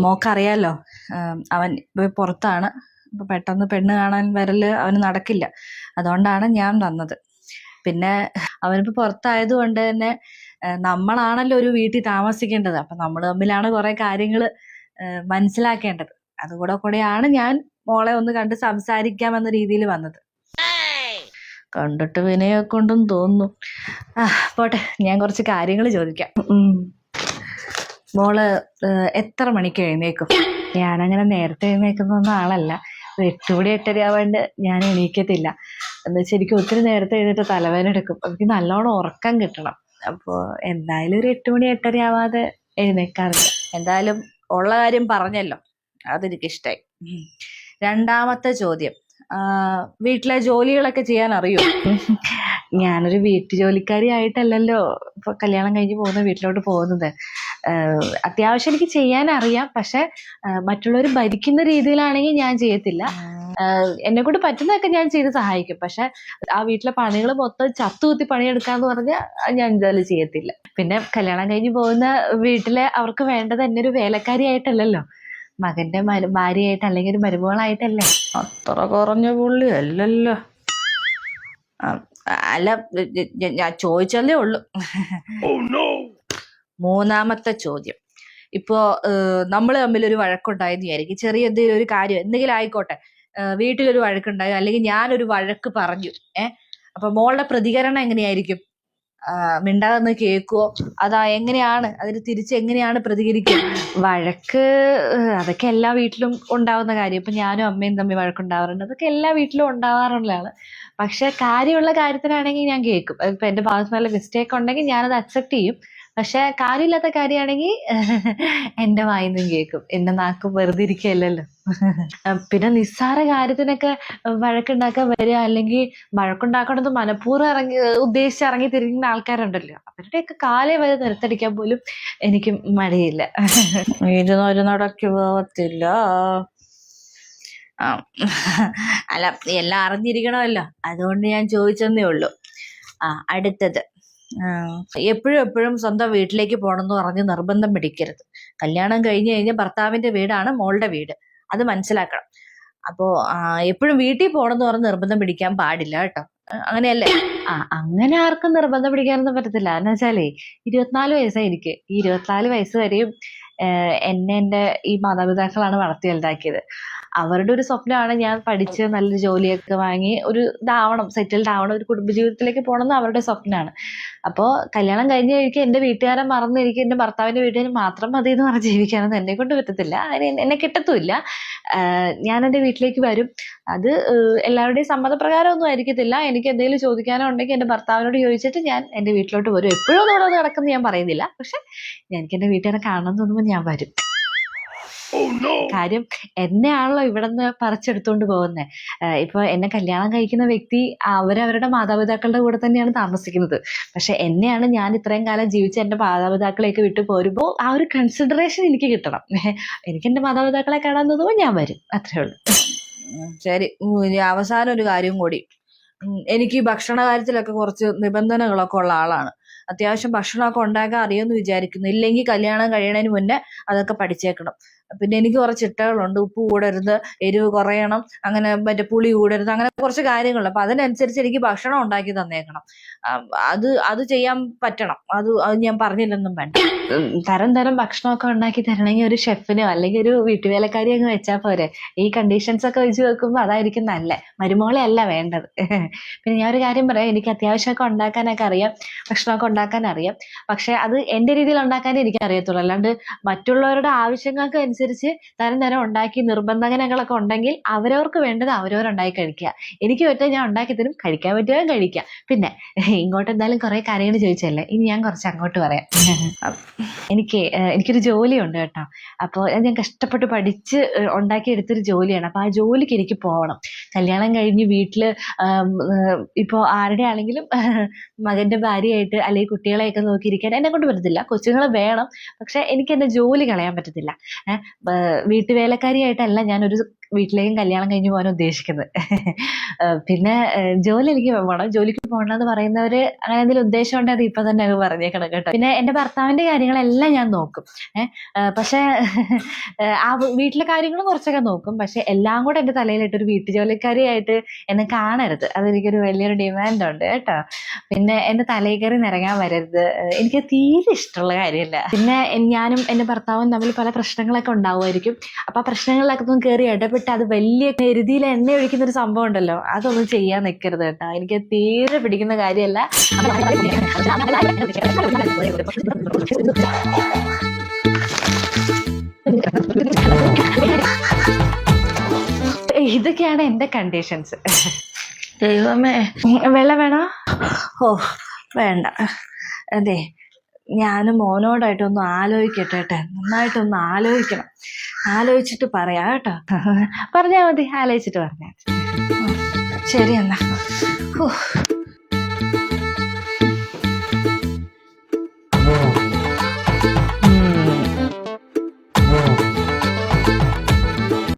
മോക്കറിയാലോ, അവൻ ഇപ്പൊ പുറത്താണ്. അപ്പൊ പെട്ടെന്ന് പെണ്ണ് കാണാൻ വരല് അവന് നടക്കില്ല. അതുകൊണ്ടാണ് ഞാൻ വന്നത്. പിന്നെ അവനിപ്പോ പുറത്തായത് കൊണ്ട് തന്നെ നമ്മളാണല്ലോ ഒരു വീട്ടിൽ താമസിക്കേണ്ടത്. അപ്പൊ നമ്മൾ തമ്മിലാണ് കുറെ കാര്യങ്ങൾ മനസ്സിലാക്കേണ്ടത്. അതുകൂടെയാണ് ഞാൻ മോളെ ഒന്ന് കണ്ട് സംസാരിക്കാമെന്ന രീതിയിൽ വന്നത്. കണ്ടിട്ട് വിനയൊക്കെ ഉണ്ടെന്ന് തോന്നുന്നു. പോട്ടെ, ഞാൻ കുറച്ച് കാര്യങ്ങൾ ചോദിക്കാം. മോള് എത്ര മണിക്ക് എഴുന്നേക്കും? ഞാനങ്ങനെ നേരത്തെ എഴുന്നേക്കുന്ന ആളല്ല. 8 മണി 8:30 ആവാണ്ട് ഞാൻ എണീക്കത്തില്ല. എന്ന് വെച്ചാൽ എനിക്ക് ഒത്തിരി നേരത്തെ എഴുന്നേറ്റ് തലവേദന എടുക്കും. എനിക്ക് നല്ലോണം ഉറക്കം കിട്ടണം. അപ്പോൾ എന്തായാലും ഒരു 8 മണി 8:30 ആവാതെ എഴുന്നേക്കാറില്ല. എന്തായാലും ഉള്ള കാര്യം പറഞ്ഞല്ലോ, അതെനിക്കിഷ്ടായി. രണ്ടാമത്തെ ചോദ്യം, വീട്ടിലെ ജോലികളൊക്കെ ചെയ്യാൻ അറിയോ? ഞാനൊരു വീട്ടു ജോലിക്കാരി ആയിട്ടല്ലല്ലോ ഇപ്പൊ കല്യാണം കഴിഞ്ഞ് പോകുന്ന വീട്ടിലോട്ട് പോകുന്നത്. അത്യാവശ്യം എനിക്ക് ചെയ്യാൻ അറിയാം. പക്ഷെ മറ്റുള്ളവർ ഭരിക്കുന്ന രീതിയിലാണെങ്കിൽ ഞാൻ ചെയ്യത്തില്ല. എന്നെ കൊണ്ട് പറ്റുന്നതൊക്കെ ഞാൻ ചെയ്ത് സഹായിക്കും. പക്ഷെ ആ വീട്ടിലെ പണികൾ മൊത്തം ചത്തുകുത്തി പണിയെടുക്കാന്ന് പറഞ്ഞാൽ ഞാൻ എന്തായാലും ചെയ്യത്തില്ല. പിന്നെ കല്യാണം കഴിഞ്ഞ് പോകുന്ന വീട്ടിലെ അവർക്ക് വേണ്ടത് എന്നെ ഒരു വേലക്കാരി ആയിട്ടല്ലല്ലോ, മകന്റെ ഭാര്യയായിട്ട് അല്ലെങ്കിൽ ഒരു മരുമകളായിട്ടല്ലേ. അത്ര കുറഞ്ഞ പുള്ളി അല്ലല്ലോ. അല്ല, ഞാൻ ചോദിച്ചതേ ഉള്ളൂ. മൂന്നാമത്തെ ചോദ്യം, ഇപ്പോ നമ്മൾ തമ്മിൽ ഒരു വഴക്കുണ്ടായെന്ന് വിചാരിക്കും. ചെറിയ എന്തെങ്കിലും ഒരു കാര്യം എന്തെങ്കിലും ആയിക്കോട്ടെ, വീട്ടിലൊരു വഴക്കുണ്ടായോ അല്ലെങ്കിൽ ഞാനൊരു വഴക്ക് പറഞ്ഞു, അപ്പൊ മോളുടെ പ്രതികരണം എങ്ങനെയായിരിക്കും? മിണ്ടാതെ കേൾക്കുവോ? എങ്ങനെയാണ് അതിന് തിരിച്ച് എങ്ങനെയാണ് പ്രതികരിക്കുക? വഴക്ക് അതൊക്കെ എല്ലാ വീട്ടിലും ഉണ്ടാവുന്ന കാര്യം. ഇപ്പൊ ഞാനും അമ്മയും തമ്മിൽ വഴക്കുണ്ടാവാറുണ്ട്. അതൊക്കെ എല്ലാ വീട്ടിലും ഉണ്ടാവാറുള്ളതാണ്. പക്ഷെ കാര്യമുള്ള കാര്യത്തിനാണെങ്കിൽ ഞാൻ കേൾക്കും. ഇപ്പൊ എന്റെ ഭാഗത്ത് നല്ല മിസ്റ്റേക്ക് ഉണ്ടെങ്കിൽ ഞാനത് അക്സെപ്റ്റ് ചെയ്യും. പക്ഷെ കാര്യമില്ലാത്ത കാര്യമാണെങ്കിൽ എന്റെ വായിന്നും കേൾക്കും. എന്റെ നാക്ക് വെറുതെ ഇരിക്കുകയല്ലല്ലോ. പിന്നെ നിസ്സാര കാര്യത്തിനൊക്കെ വഴക്കുണ്ടാക്കാൻ വരിക, അല്ലെങ്കിൽ വഴക്കുണ്ടാക്കണത് മനഃപൂർവ്വം ഉദ്ദേശിച്ച് ഇറങ്ങി തിരിഞ്ഞ ആൾക്കാരുണ്ടല്ലോ, അവരുടെയൊക്കെ കാലേ വരെ നിരത്തടിക്കാൻ പോലും എനിക്ക് മടിയില്ല. ഒരു നടക്ക് പോകത്തില്ല. അല്ല, എല്ലാം അറിഞ്ഞിരിക്കണമല്ലോ, അതുകൊണ്ട് ഞാൻ ചോദിച്ചെന്നേ ഉള്ളൂ. അടുത്തത്, എപ്പോഴും സ്വന്തം വീട്ടിലേക്ക് പോകണമെന്ന് പറഞ്ഞ് നിർബന്ധം പിടിക്കരുത്. കല്യാണം കഴിഞ്ഞ് ഭർത്താവിന്റെ വീടാണ് മോളുടെ വീട്, അത് മനസ്സിലാക്കണം. അപ്പോ എപ്പോഴും വീട്ടിൽ പോകണമെന്ന് പറഞ്ഞ് നിർബന്ധം പിടിക്കാൻ പാടില്ല കേട്ടോ. അങ്ങനെയല്ലേ? അങ്ങനെ ആർക്കും നിർബന്ധം പിടിക്കാനൊന്നും പറ്റത്തില്ല. എന്ന് വെച്ചാലേ 24 വയസ്സായി എനിക്ക്. ഈ 24 വയസ്സ് വരെയും എന്റെ ഈ മാതാപിതാക്കളാണ് വളർത്തി വലുതാക്കിയത്. അവരുടെ ഒരു സ്വപ്നമാണ് ഞാൻ പഠിച്ച് നല്ലൊരു ജോലിയൊക്കെ വാങ്ങി ഒരു ഇതാവണം, സെറ്റിൽഡ് ആവണം, ഒരു കുടുംബജീവിതത്തിലേക്ക് പോകണം എന്ന് അവരുടെ സ്വപ്നമാണ്. അപ്പോൾ കല്യാണം കഴിഞ്ഞ് കഴിക്കുക എന്റെ വീട്ടുകാരെ മറന്നിരിക്കും, എന്റെ ഭർത്താവിന്റെ വീട്ടുകാർ മാത്രം മതി എന്ന് പറഞ്ഞ് ജീവിക്കാനൊന്നും എന്നെ കൊണ്ട് പറ്റത്തില്ല. എന്നെ കിട്ടത്തുമില്ല. ഞാൻ എന്റെ വീട്ടിലേക്ക് വരും. അത് എല്ലാവരുടെയും സമ്മതപ്രകാരമൊന്നും ആയിരിക്കത്തില്ല. എനിക്ക് എന്തെങ്കിലും ചോദിക്കാനോ ഉണ്ടെങ്കിൽ എന്റെ ഭർത്താവിനോട് ചോദിച്ചിട്ട് ഞാൻ എന്റെ വീട്ടിലോട്ട് വരും. എപ്പോഴും അവിടെ നടക്കുന്ന ഞാൻ പറയുന്നില്ല, പക്ഷെ എനിക്ക് എന്റെ വീട്ടുകാരെ കാണണം എന്ന് തോന്നുമ്പോൾ ഞാൻ വരും. കാര്യം എന്നെയാണല്ലോ ഇവിടെ നിന്ന് പറിച്ചെടുത്തോണ്ട് പോകുന്നത്. ഇപ്പൊ എന്നെ കല്യാണം കഴിക്കുന്ന വ്യക്തി അവരവരുടെ മാതാപിതാക്കളുടെ കൂടെ തന്നെയാണ് താമസിക്കുന്നത്. പക്ഷെ എന്നെയാണ് ഞാൻ ഇത്രയും കാലം ജീവിച്ച എന്റെ മാതാപിതാക്കളെയൊക്കെ വിട്ടു പോരുമ്പോൾ ആ ഒരു കൺസിഡറേഷൻ എനിക്ക് കിട്ടണം. എനിക്ക് എന്റെ മാതാപിതാക്കളെ കാണാൻ തോന്നുമ്പോൾ ഞാൻ വരും, അത്രേ ഉള്ളൂ. ശരി, അവസാനം ഒരു കാര്യം കൂടി. എനിക്ക് ഈ ഭക്ഷണ കാര്യത്തിലൊക്കെ കുറച്ച് നിബന്ധനകളൊക്കെ ഉള്ള ആളാണ്. അത്യാവശ്യം ഭക്ഷണമൊക്കെ ഉണ്ടാക്കാൻ അറിയുമെന്ന് വിചാരിക്കുന്നു. ഇല്ലെങ്കിൽ കല്യാണം കഴിയണതിന് മുന്നേ അതൊക്കെ പഠിച്ചേക്കണം. പിന്നെ എനിക്ക് കുറച്ച് ചിട്ടകളുണ്ട്. ഉപ്പ് കൂടരുത്, എരിവ് കുറയണം, അങ്ങനെ മറ്റേ പുളി കൂടരുത്, അങ്ങനെ കുറച്ച് കാര്യങ്ങളുണ്ട്. അപ്പൊ അതിനനുസരിച്ച് എനിക്ക് ഭക്ഷണം ഉണ്ടാക്കി തന്നേക്കണം. അത് ചെയ്യാൻ പറ്റണം. അത് ഞാൻ പറഞ്ഞില്ലെന്നും വേണ്ട. തരം ഭക്ഷണമൊക്കെ ഉണ്ടാക്കി തരണമെങ്കിൽ ഒരു ഷെഫിനോ അല്ലെങ്കിൽ ഒരു വീട്ടുവേലക്കാരി അങ്ങ് വെച്ചാൽ പോരെ. ഈ കണ്ടീഷൻസ് ഒക്കെ വെച്ച് വെക്കുമ്പോൾ അതായിരിക്കും നല്ല. മരുമോളെ അല്ല വേണ്ടത്. പിന്നെ ഞാൻ ഒരു കാര്യം പറയാം, എനിക്ക് അത്യാവശ്യമൊക്കെ ഉണ്ടാക്കാനൊക്കെ അറിയാം, ഭക്ഷണമൊക്കെ ഉണ്ടാക്കാൻ അറിയാം. പക്ഷെ അത് എന്റെ രീതിയിൽ ഉണ്ടാക്കാനേ എനിക്ക് അറിയത്തുള്ളൂ. അല്ലാണ്ട് മറ്റുള്ളവരുടെ ആവശ്യങ്ങൾക്ക് അനുസരിച്ച് തരം ഉണ്ടാക്കി നിർബന്ധങ്ങളൊക്കെ ഉണ്ടെങ്കിൽ അവരവർക്ക് വേണ്ടത് അവരവരുണ്ടാക്കി കഴിക്കുക. എനിക്ക് പറ്റുക ഞാൻ ഉണ്ടാക്കി തരും, കഴിക്കാൻ പറ്റുക കഴിക്കാം. പിന്നെ ഇങ്ങോട്ട് എന്തായാലും കുറെ കാര്യങ്ങൾ ചോദിച്ചല്ലേ, ഇനി ഞാൻ കുറച്ച് അങ്ങോട്ട് പറയാം. എനിക്കൊരു ജോലിയുണ്ട് കേട്ടോ. അപ്പോൾ ഞാൻ കഷ്ടപ്പെട്ട് പഠിച്ച് ഉണ്ടാക്കിയെടുത്തൊരു ജോലിയാണ്. അപ്പൊ ആ ജോലിക്ക് എനിക്ക് പോകണം. കല്യാണം കഴിഞ്ഞ് വീട്ടില് ഇപ്പോ ആരുടെ ആണെങ്കിലും മകന്റെ ഭാര്യയായിട്ട് അല്ലെങ്കിൽ കുട്ടികളെയൊക്കെ നോക്കിയിരിക്കാൻ എന്നെ കൊണ്ട് പറ്റത്തില്ല. കൊച്ചുങ്ങൾ വേണം, പക്ഷെ എനിക്ക് എന്റെ ജോലി കളയാൻ പറ്റത്തില്ല. വീട്ടുവേലക്കാരിയായിട്ടല്ല ഞാനൊരു വീട്ടിലേക്കും കല്യാണം കഴിഞ്ഞ് പോകാൻ ഉദ്ദേശിക്കുന്നത്. പിന്നെ ജോലി എനിക്ക് പോകണം, ജോലിക്ക് പോകണമെന്ന് പറയുന്നവര് അങ്ങനെ എന്തെങ്കിലും ഉദ്ദേശം ഉണ്ടെങ്കിൽ അത് ഇപ്പൊ തന്നെ അങ്ങ് പറഞ്ഞേക്കണം കേട്ടോ. പിന്നെ എന്റെ ഭർത്താവിന്റെ കാര്യങ്ങളെല്ലാം ഞാൻ നോക്കും. പക്ഷെ ആ വീട്ടിലെ കാര്യങ്ങളും കുറച്ചൊക്കെ നോക്കും. പക്ഷെ എല്ലാം കൂടെ എന്റെ തലയിലിട്ട് ഒരു വീട്ടുജോലിക്കാരിയായിട്ട് എന്നെ കാണരുത്. അതെനിക്കൊരു വലിയൊരു ഡിമാൻഡ് ഉണ്ട് കേട്ടോ. പിന്നെ എന്റെ തലയിൽ കയറി നിറങ്ങാൻ വരരുത്. എനിക്ക് തീരെ ഇഷ്ടമുള്ള കാര്യമല്ല. പിന്നെ ഞാനും എന്റെ ഭർത്താവും തമ്മിൽ പല പ്രശ്നങ്ങളൊക്കെ ഉണ്ടാവുമായിരിക്കും. അപ്പൊ ആ പ്രശ്നങ്ങളിലൊക്കെ ഒന്ന് കയറി ഇടപെട്ട് അത് വലിയ എരുതിയിൽ എണ്ണ ഒഴിക്കുന്ന ഒരു സംഭവം ഉണ്ടല്ലോ, അതൊന്നും ചെയ്യാൻ നിൽക്കരുത് കേട്ടോ. എനിക്ക് തീരെ പിടിക്കുന്ന കാര്യമല്ല. ഇതൊക്കെയാണ് എന്റെ കണ്ടീഷൻസ്. ദൈവമേ, വെള്ളം വേണോ? ഓ വേണ്ട. അതെ, ഞാൻ മോനോടായിട്ടൊന്ന് ആലോചിക്കട്ടെ കേട്ടെ. നന്നായിട്ടൊന്ന് ആലോചിക്കണം. ആലോചിച്ചിട്ട് പറയാം കേട്ടോ. പറഞ്ഞാൽ മതി, ആലോചിച്ചിട്ട് പറഞ്ഞാൽ. ശരി എന്നാ.